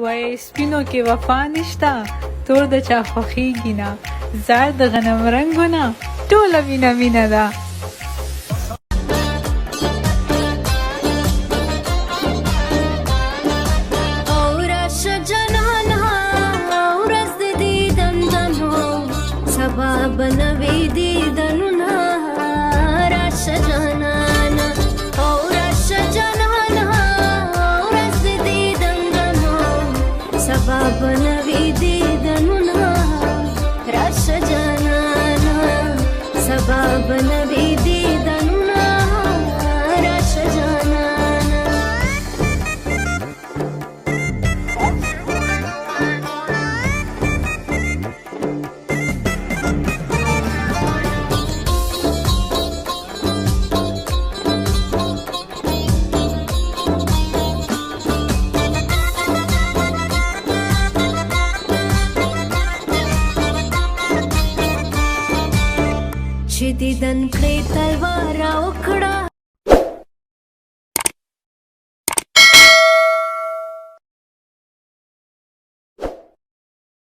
وای سپینو کې وفا نشته، تور د چا خوښیږي نه، زار د غنم رنګونه ټوله وینه وینه ده. بنوي دیدنونه راشه جانانه او راشه جانانه ورځ د دیدن دنو سبا بنوي دیدنونه راشه جانانه سبا بنوي دیدنونه راشه جانانه. چې دیدن کړې تلوار وکړه